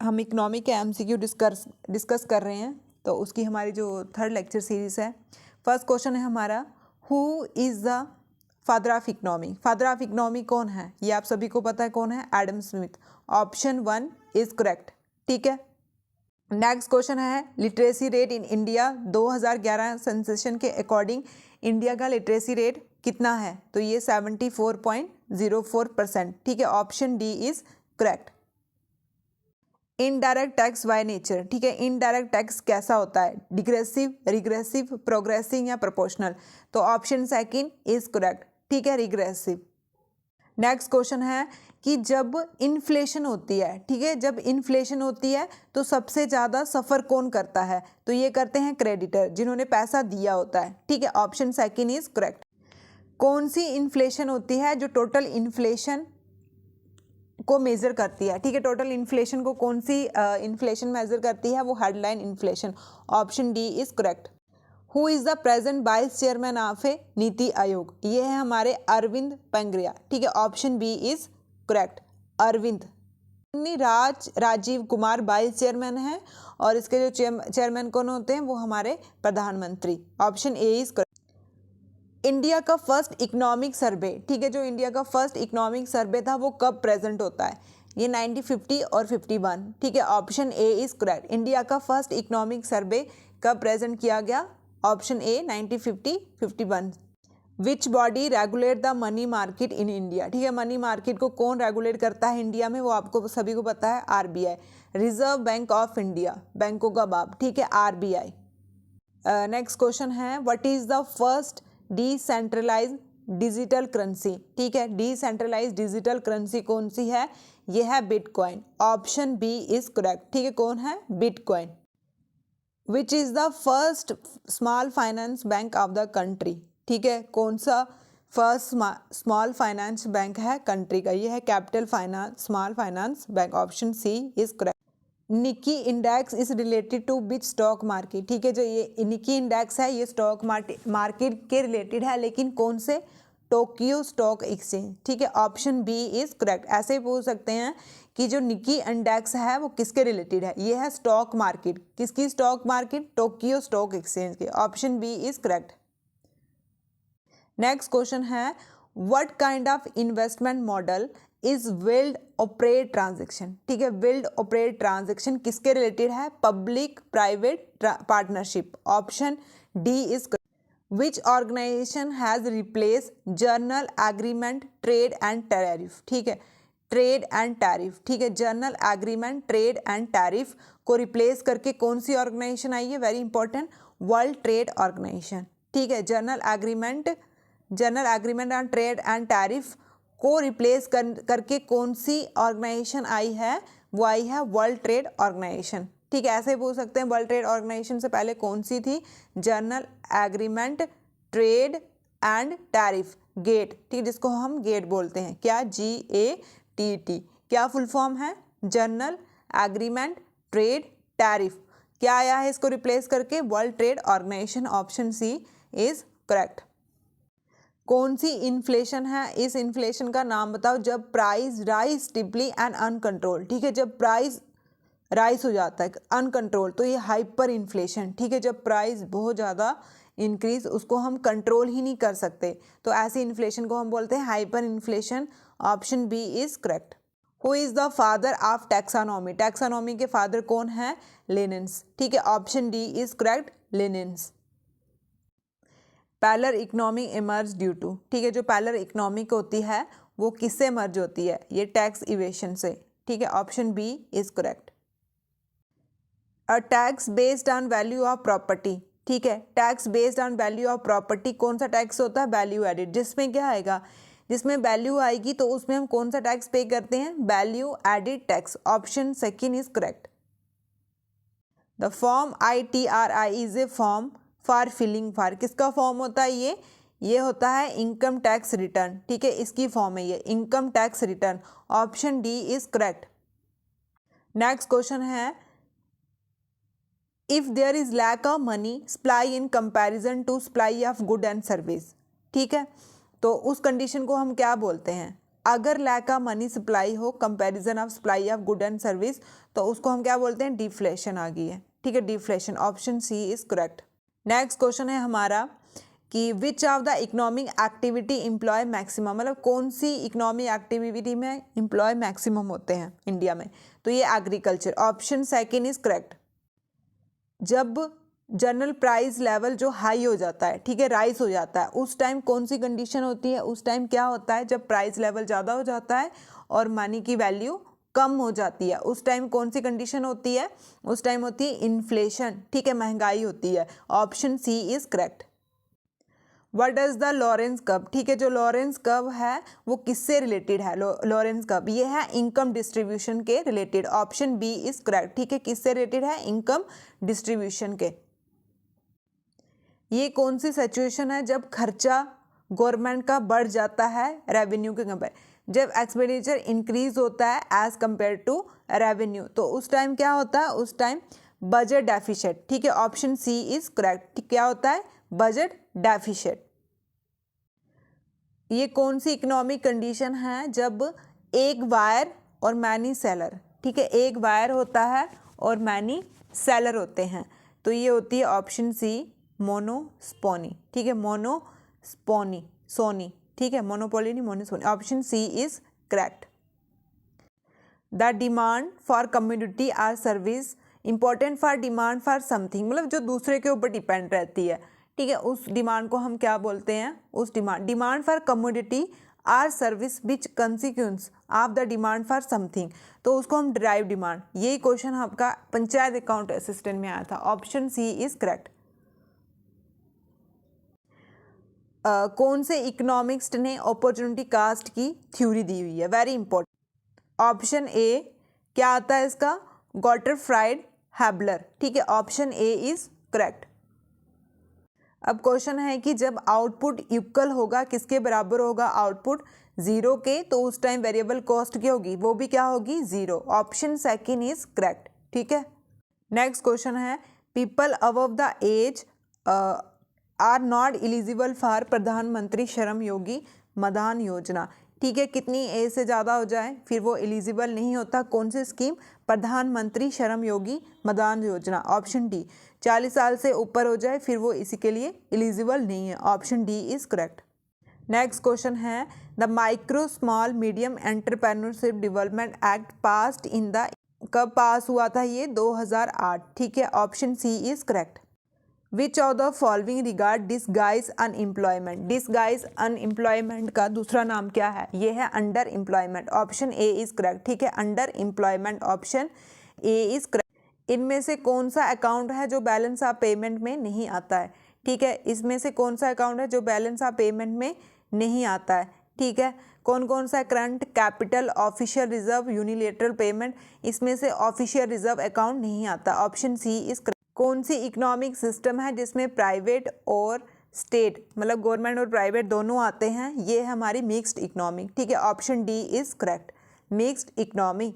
हम इकोनॉमी के MCQ discuss कर रहे हैं, तो उसकी हमारी जो थर्ड लेक्चर सीरीज है। फर्स्ट क्वेश्चन है हमारा, who is the father of economy. Father of economy कौन है, ये आप सभी को पता है कौन है, Adam Smith. Option 1 is correct. ठीक है, नेक्स्ट क्वेश्चन है, literacy rate in India 2011 sensation के अकॉर्डिंग इंडिया का लिटरेसी रेट कितना है, तो ये 74.04%। ठीक है, option D is correct. Indirect tax by nature. ठीक है, इनडायरेक्ट टैक्स कैसा होता है, डिग्रेसिव, रिग्रेसिव, प्रोग्रेसिव या प्रोपोर्शनल, तो ऑप्शन सेकंड इज करेक्ट। ठीक है, रिग्रेसिव। नेक्स्ट क्वेश्चन है कि जब इन्फ्लेशन होती है, ठीक है, जब इन्फ्लेशन होती है तो सबसे ज़्यादा सफ़र कौन करता है, तो ये करते हैं क्रेडिटर, जिन्होंने पैसा दिया होता है। ठीक है, ऑप्शन सेकंड इज करेक्ट। कौन सी इन्फ्लेशन होती है जो टोटल इन्फ्लेशन को मेज़र करती है। ठीक है, टोटल इन्फ्लेशन को कौन सी इन्फ्लेशन मेज़र करती है, वो headline inflation. Option D is correct. Who is the present vice chairman of a NITI Aayog, ये है हमारे अरविंद पंग्रिया। ठीक है, option B is correct, Arvind. Rajiv Kumar vice chairman है और इसके जो चेयरमैन कौन होते हैं, वो हमारे प्रधानमंत्री। Option A is correct. India का फर्स्ट इकोनॉमिक सर्वे, ठीक है, जो इंडिया का फर्स्ट इकोनॉमिक सर्वे था वो कब प्रेजेंट होता है, ये 1950 और 51। ठीक है, option A is correct. India का फर्स्ट इकोनॉमिक सर्वे कब प्रेजेंट किया गया, option A 1950-51। Which body regulate the money market in India. ठीक है, मनी मार्केट को कौन रेगुलेट करता है इंडिया में, वो आपको सभी को पता है, RBI, reserve bank of India, बैंकों का बाप। ठीक है, आरबीआई। नेक्स्ट क्वेश्चन है, what is the first decentralize digital currency. ठीक है, डिसेंट्रलाइज डिजिटल करेंसी कौन सी है, यह है bitcoin. Option B is correct. ठीक है, कौन है, bitcoin. Which is the first small finance bank of the country. ठीक है, कौन सा फर्स्ट स्मॉल फाइनेंस बैंक है कंट्री का, यह है capital finance small finance bank. Option C is correct. Nikkei index is related to which stock market. ठीक है, जो ये निकी इंडेक्स है ये स्टॉक मार्केट के रिलेटेड है, लेकिन कौन से, टोक्यो स्टॉक एक्सचेंज। ठीक है, ऑप्शन बी इज करेक्ट। ऐसे ही पूछ सकते हैं कि जो निकी इंडेक्स है वो किसके रिलेटेड है, ये है स्टॉक मार्केट, किसकी stock market, Tokyo stock exchange के। Option B is correct. Next question है, what kind of investment model is build operate transaction. ठीक है, बिल्ड ऑपरेट ट्रांजेक्शन किसके रिलेटेड है, public private partnership. Option D is correct. Which organisation has replace general agreement trade and tariff. ठीक है, trade and tariff. ठीक है, general agreement trade and tariff को replace करके कौन सी ऑर्गेनाइजेशन आई है, very important, world trade organization. ठीक है, general agreement and trade and tariff को रिप्लेस करके कौन सी ऑर्गेनाइजेशन आई है, वो आई है वर्ल्ड ट्रेड ऑर्गेनाइजेशन। ठीक है, ऐसे पूछ सकते हैं, वर्ल्ड ट्रेड ऑर्गेनाइजेशन से पहले कौन सी थी, general agreement trade and tariff, GATT. ठीक, जिसको हम गेट बोलते हैं, क्या, GATT, क्या फुल फॉर्म है, जर्नल एग्रीमेंट ट्रेड टैरिफ। क्या आया है इसको रिप्लेस करके, world trade organization. Option C is correct. कौन सी इन्फ्लेशन है, इस इन्फ्लेशन का नाम बताओ जब price rise steeply and uncontrol. ठीक है, जब प्राइस राइज हो जाता है अनकंट्रोल, तो ये हाइपर इन्फ्लेशन। ठीक है, जब प्राइस बहुत ज़्यादा इंक्रीज, उसको हम कंट्रोल ही नहीं कर सकते, तो ऐसी इन्फ्लेशन को हम बोलते हैं hyperinflation. Option B is correct. Who is the father of taxonomy. Taxonomy के फादर कौन है, लेनिन्स। ठीक है, option D is correct, Linnaeus. Parallel economy emerge due to. ठीक है, जो पैरेलल इकोनॉमिक होती है वो किससे मर्ज होती है, ये टैक्स इवेशन से। ठीक है, option B is correct. A tax based on value of property. ठीक है, tax based on value of property कौन सा टैक्स होता है, वैल्यू एडिड, जिसमें क्या आएगा, जिसमें वैल्यू आएगी तो उसमें हम कौन सा टैक्स पे करते हैं, value added tax. Option second is correct. The form ITRI is a form for filling for, किसका फॉर्म होता है ये होता है इनकम टैक्स रिटर्न। ठीक है, इसकी फॉर्म है ये income tax return. Option D is correct. Next question है, if there is lack of money supply in comparison to supply of good and service. ठीक है, तो उस कंडीशन को हम क्या बोलते हैं, अगर लैक ऑफ मनी सप्लाई हो, comparison of supply of good and service, तो उसको हम क्या बोलते हैं, डिफ्लेशन आ गई है, ठीक है, deflation. Option C is correct. Next question है हमारा कि which of the economic activity employ maximum, मतलब कौन सी इकोनॉमिक एक्टिविटी में एम्प्लॉय मैक्सिमम होते हैं इंडिया में, तो ये agriculture. Option second is correct. जब जनरल प्राइस लेवल जो हाई हो जाता है, ठीक है, राइज हो जाता है, उस टाइम कौन सी कंडीशन होती है, उस टाइम क्या होता है, जब प्राइस लेवल ज़्यादा हो जाता है और मनी की वैल्यू कम हो जाती है, उस टाइम कौन सी कंडीशन होती है, उस टाइम होती है इन्फ्लेशन, ठीक है, महंगाई होती है। Option C is correct. What does the Lorenz curve, ठीक है, जो लॉरेंस कर्व है वो किससे रिलेटेड है, लॉरेंस कर्व ये है इनकम डिस्ट्रीब्यूशन के related. Option B is correct, ठीक है, किससे रिलेटेड है, इनकम डिस्ट्रीब्यूशन के। ये कौन सी सिचुएशन है, जब खर्चा गवर्नमेंट का बढ़ जाता है रेवेन्यू के कंपेयर, जब एक्सपेंडिचर इंक्रीज होता है एज कंपेयर टू रेवेन्यू, तो उस टाइम क्या होता है, उस टाइम बजट डेफिसिट, ठीक है। Option C is correct. क्या होता है, बजट डेफिसिट। ये कौन सी इकोनॉमिक कंडीशन है, जब एक बायर और मैनी सेलर, ठीक है, एक बायर होता है और मैनी सेलर होते हैं, तो ये होती है ऑप्शन सी मोनोस्पोनी, ठीक है, मोनोस्पोनी, सोनी, ठीक है, मोनोपोली नहीं, monopsony. Option C is correct. The demand for community or service important for demand for something, मतलब जो दूसरे के ऊपर डिपेंड रहती है, ठीक है, उस डिमांड को हम क्या बोलते हैं, उस demand for community or service which consequence of the demand for something, तो उसको हम डिराइव डिमांड। यही क्वेश्चन आपका पंचायत अकाउंट असिस्टेंट में आया था। Option C is correct. कौन से इकोनॉमिक्स ने अपॉर्चुनिटी कास्ट की थ्योरी दी हुई है, वेरी इंपॉर्टेंट। ऑप्शन ए क्या आता है इसका, गॉटरफ्राइड हैबलर, ठीक है, ऑप्शन ए इज करेक्ट। अब क्वेश्चन है कि जब आउटपुट इक्वल होगा, किसके बराबर होगा, आउटपुट जीरो के, तो उस टाइम वेरिएबल कॉस्ट क्या होगी, वो भी क्या होगी, zero. Option second is correct, ठीक है। नेक्स्ट क्वेश्चन है people above the age are not eligible for Pradhan Mantri Shram योगी मदन योजना, ठीक है, कितनी एज से ज़्यादा हो जाए फिर वो एलिजिबल नहीं होता, कौन सी स्कीम, प्रधानमंत्री श्रम योगी मदन योजना। ऑप्शन डी 40 साल से ऊपर हो जाए फिर वो इसी के लिए एलिजिबल नहीं है। Option D is correct. Next question है the micro small medium entrepreneurship development act passed in the, कब पास हुआ था ये, 2008, ठीक है। Option C is correct. Which of the following regard disguise unemployment, disguise unemployment का दूसरा नाम क्या है, ये है underemployment. Option A is correct, ठीक है, underemployment, option A is correct. इनमें से कौन सा अकाउंट है जो बैलेंस ऑफ पेमेंट में नहीं आता है, ठीक है, इसमें से कौन सा अकाउंट है जो बैलेंस ऑफ पेमेंट में नहीं आता है, ठीक है, कौन कौन सा, current, capital, official reserve, unilateral payment, इसमें से ऑफिशियल रिजर्व अकाउंट नहीं आता। Option C is correct. कौन सी इकोनॉमिक सिस्टम है जिसमें प्राइवेट और स्टेट, मतलब गवर्नमेंट और प्राइवेट दोनों आते हैं, ये है हमारी मिक्स्ड इकोनॉमी, ठीक है। Option D is correct, mixed economy.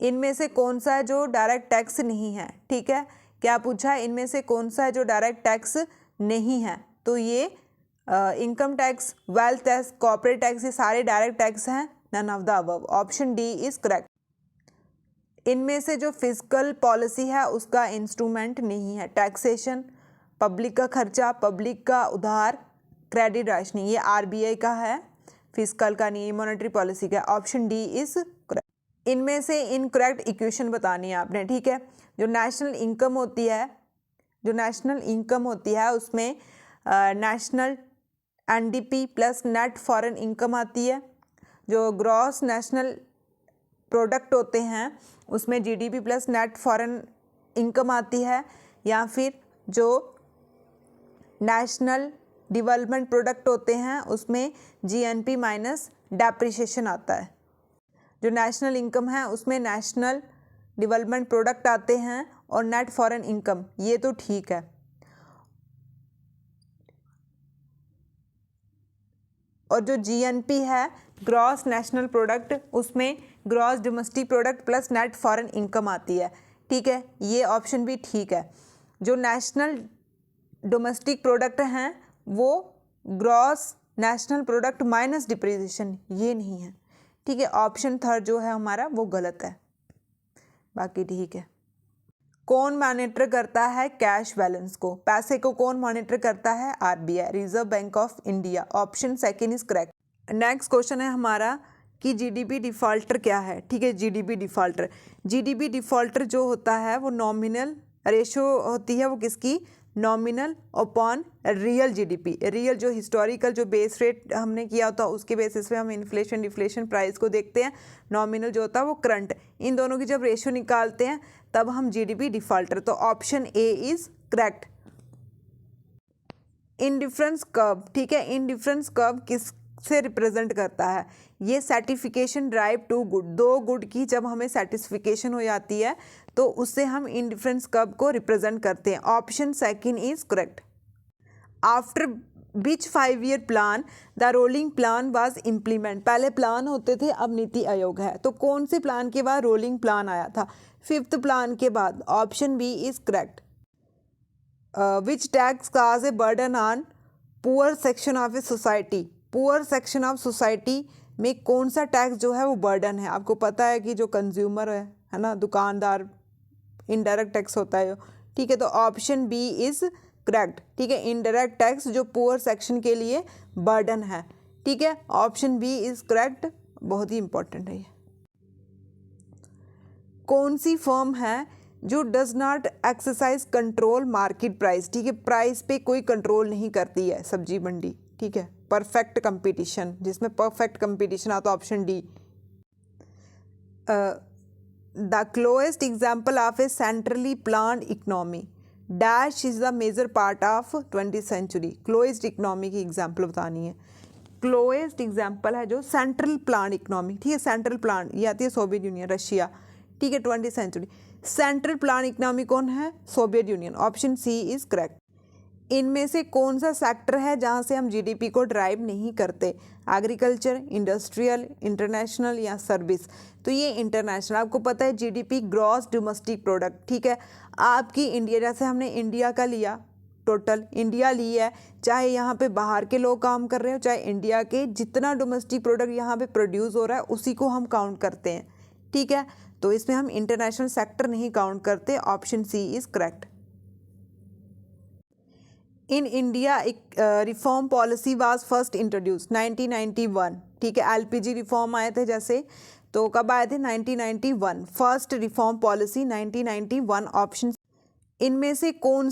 इनमें से कौन सा है जो डायरेक्ट टैक्स नहीं है, ठीक है, क्या पूछा है, इनमें से कौन सा है जो डायरेक्ट टैक्स नहीं है, तो ये income tax, wealth tax, corporate tax, ये सारे डायरेक्ट टैक्स हैं, none of the above. Option D is correct. इनमें से जो फिजिकल पॉलिसी है उसका इंस्ट्रूमेंट नहीं है, टैक्सेशन, पब्लिक का खर्चा, पब्लिक का उधार, क्रेडिट राशनिंग, ये आरबीआई का है, फिजिकल का नहीं, मॉनेटरी पॉलिसी का। Option D is correct. इनमें से इनकरेक्ट इक्वेशन बतानी है आपने, ठीक है। जो नेशनल इनकम होती है, जो नेशनल इनकम होती है उसमें national NDP plus net foreign income आती है। जो ग्रॉस नेशनल प्रोडक्ट होते हैं उसमें GDP plus net foreign income आती है, या फिर जो नेशनल डेवलपमेंट प्रोडक्ट होते हैं उसमें जीएनपी माइनस डेप्रिसिएशन आता है। जो नेशनल इनकम है उसमें नेशनल डेवलपमेंट प्रोडक्ट आते हैं और नेट फॉरेन इनकम, ये तो ठीक है। और जो जीएनपी है, ग्रॉस नेशनल प्रोडक्ट, उसमें gross domestic product plus net foreign income आती है, ठीक है, ये ऑप्शन भी ठीक है। जो नेशनल डोमेस्टिक प्रोडक्ट हैं वो gross national product minus depreciation, ये नहीं है। ठीक है, ऑप्शन थर्ड जो है हमारा वो गलत है, बाकी ठीक है। कौन मॉनिटर करता है कैश बैलेंस को? पैसे को कौन मॉनिटर करता है? RBI, reserve bank of India. Option second is correct. Next question है हमारा कि जीडीपी डिफॉल्टर क्या है? ठीक है, जीडीपी डिफॉल्टर, जीडीपी डिफॉल्टर जो होता है वो नॉमिनल रेशो होती है, वो किसकी? Nominal upon real GDP. Real जो हिस्टोरिकल जो बेस रेट हमने किया होता है उसके बेसिस पे हम इन्फ्लेशन डिफ्लेशन प्राइस को देखते हैं। नॉमिनल जो होता है वो करंट, इन दोनों की जब रेशो निकालते हैं तब हम जीडीपी डिफॉल्टर। तो option A is correct. Indifference curve, ठीक है, इंडिफरेंस कर्व किससे रिप्रेजेंट करता है? ये सर्टिफिकेशन ड्राइव टू गुड, दो गुड की जब हमें सेटिस्फिकेशन हो जाती है तो उससे हम इंडिफरेंस कर्व को रिप्रेजेंट करते हैं। Option second is correct. After which 5 year plan the rolling plan was implement? पहले प्लान होते थे, अब नीति आयोग है, तो कौन से प्लान के बाद रोलिंग प्लान आया था? 5th प्लान के बाद। Option B is correct. Which tax cause a burden on poor section of a society? Poor section of society में कौन सा टैक्स जो है वो बर्डन है? आपको पता है कि जो कंज्यूमर है ना, दुकानदार, इनडायरेक्ट टैक्स होता है। ठीक है, तो ऑप्शन बी इज करेक्ट। ठीक है, इनडायरेक्ट टैक्स जो पुअर सेक्शन के लिए बर्डन है। ठीक है, ऑप्शन बी इज करेक्ट, बहुत ही इंपॉर्टेंट है ये। कौन सी फर्म है जो does not exercise control market price? ठीक है, प्राइस पे कोई कंट्रोल नहीं करती है सब्जी मंडी। ठीक है, परफेक्ट कंपटीशन, जिसमें परफेक्ट कंपटीशन आता है, option D. The closest example of a centrally planned economy dash is the major part of 20th century. Closest economy की एग्जाम्पल बतानी है। क्लोएस्ट एग्जाम्पल है जो सेंट्रल प्लान इकोनॉमी। ठीक है, सेंट्रल प्लान ये आती है सोवियत यूनियन, रशिया। ठीक है, 20th century central plan economy कौन है? Soviet Union. Option C is correct. इनमें से कौन सा सेक्टर है जहां से हम जीडीपी को ड्राइव नहीं करते? एग्रीकल्चर, इंडस्ट्रियल, इंटरनेशनल या सर्विस? तो ये इंटरनेशनल। आपको पता है जीडीपी ग्रॉस डोमेस्टिक प्रोडक्ट। ठीक है, आपकी इंडिया, जैसे हमने इंडिया का लिया, टोटल इंडिया ली है, चाहे यहाँ पे बाहर के लोग काम कर रहे हो, चाहे इंडिया के, जितना डोमेस्टिक प्रोडक्ट यहाँ पे प्रोड्यूस हो रहा है उसी को हम काउंट करते हैं। ठीक है, तो इसमें हम इंटरनेशनल सेक्टर नहीं काउंट करते। Option C is correct. In India reform policy was first introduce 1991। ठीक है, एलपीजी रिफॉर्म आए थे जैसे, तो कब आए थे? 1991। First reform policy 1991। ऑप्शन। इनमें से कौन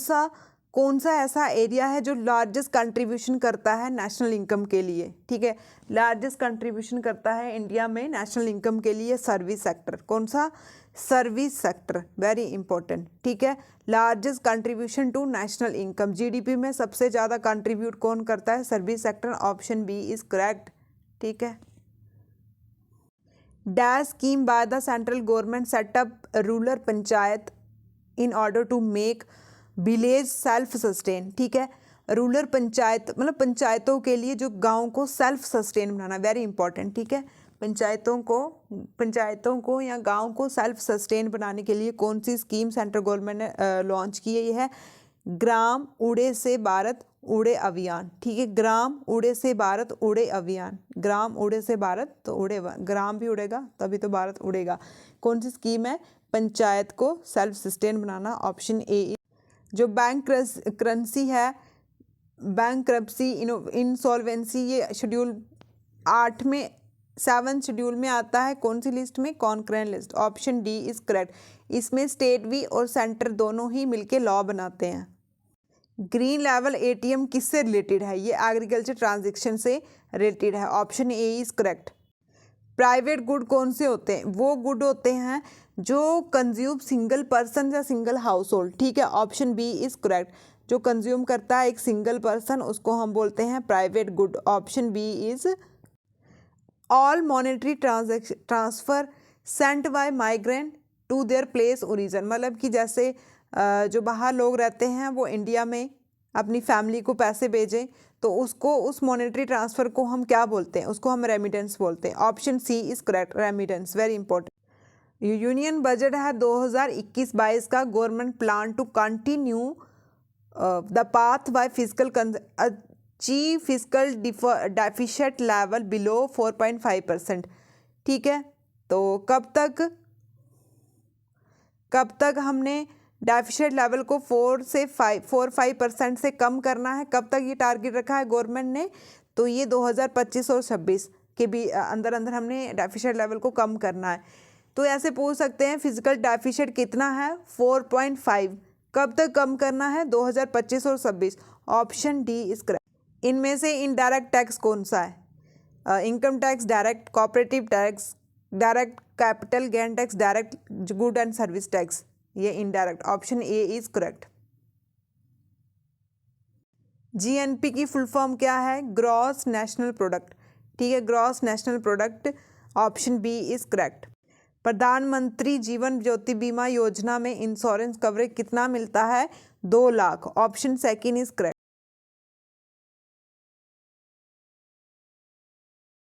सा ऐसा एरिया है जो लार्जेस्ट कंट्रीब्यूशन करता है नेशनल इनकम के लिए? ठीक है, लार्जेस्ट कंट्रीब्यूशन करता है इंडिया में नेशनल इनकम के लिए सर्विस सेक्टर। कौन सा? Service sector, very important. ठीक है, largest contribution to national income, GDP में सबसे ज़्यादा कंट्रीब्यूट कौन करता है? Service sector. Option B is correct. ठीक है। Dash scheme by the central government set up rural panchayat in order to make village self sustain. ठीक है, रूरल पंचायत मतलब पंचायतों के लिए जो गांव को सेल्फ सस्टेन बनाना, वेरी इंपॉर्टेंट। ठीक है, पंचायतों को या गांव को सेल्फ सस्टेन बनाने के लिए कौन सी स्कीम सेंट्रल गवर्नमेंट ने लॉन्च की है? ये है ग्राम उड़े से भारत उड़े अभियान। ठीक है, ग्राम उड़े से भारत उड़े अभियान। ग्राम उड़े से भारत, तो उड़े, ग्राम भी उड़ेगा तभी तो भारत उड़ेगा। कौन सी स्कीम है? पंचायत को self sustain banana. Option A. जो बैंक करेंसी है, बैंक करप्सी, इंसॉल्वेंसी, ये शेड्यूल 8 में 7 शेड्यूल में आता है। कौन सी लिस्ट में? Concurrent list. Option D is correct. इसमें स्टेट भी और सेंटर दोनों ही मिलके लॉ बनाते हैं। ग्रीन लेवल एटीएम किससे रिलेटेड है? ये एग्रीकल्चर ट्रांजैक्शन से रिलेटेड है। Option A is correct. Private good कौन से होते हैं? वो गुड होते हैं जो कंज्यूम सिंगल पर्सन या सिंगल हाउस होल्ड। ठीक है, ऑप्शन बी इज करेक्ट। जो कंज्यूम करता है एक सिंगल पर्सन उसको हम बोलते हैं private good. Option B is. All monetary transfer sent by migrant to their place origin, मतलब कि जैसे जो बाहर लोग रहते हैं वो इंडिया में अपनी फैमिली को पैसे भेजें तो उसको, उस मॉनेटरी ट्रांसफ़र को हम क्या बोलते हैं? उसको हम रेमिटेंस बोलते हैं। Option C is correct, remittance, very important. Union budget है 2021-22 का government plan to continue the path by physical ची फिजिकल डेफिशिएंट लेवल बिलो 4.5%। ठीक है, तो कब तक हमने डेफिशिएंट लेवल को 4-5% से कम करना है, कब तक ये टारगेट रखा है गवर्नमेंट ने? तो ये 2025 और 26 के भी अंदर हमने डेफिशिएंट लेवल को कम करना है। तो ऐसे पूछ सकते हैं फिजिकल डेफिशिएंट कितना है? 4.5। कब तक कम करना है? 2025 और 26। Option D is correct. इनमें से इनडायरेक्ट टैक्स कौन सा है? Income tax, direct corporative tax, direct capital gain tax, direct good and service tax. ये indirect. Option A is correct. GNP की फुल फॉर्म क्या है? Gross national product. ठीक है, gross national product. Option B is correct. प्रधानमंत्री जीवन ज्योति बीमा योजना में इंश्योरेंस कवरेज कितना मिलता है? 2 lakh. Option second is correct.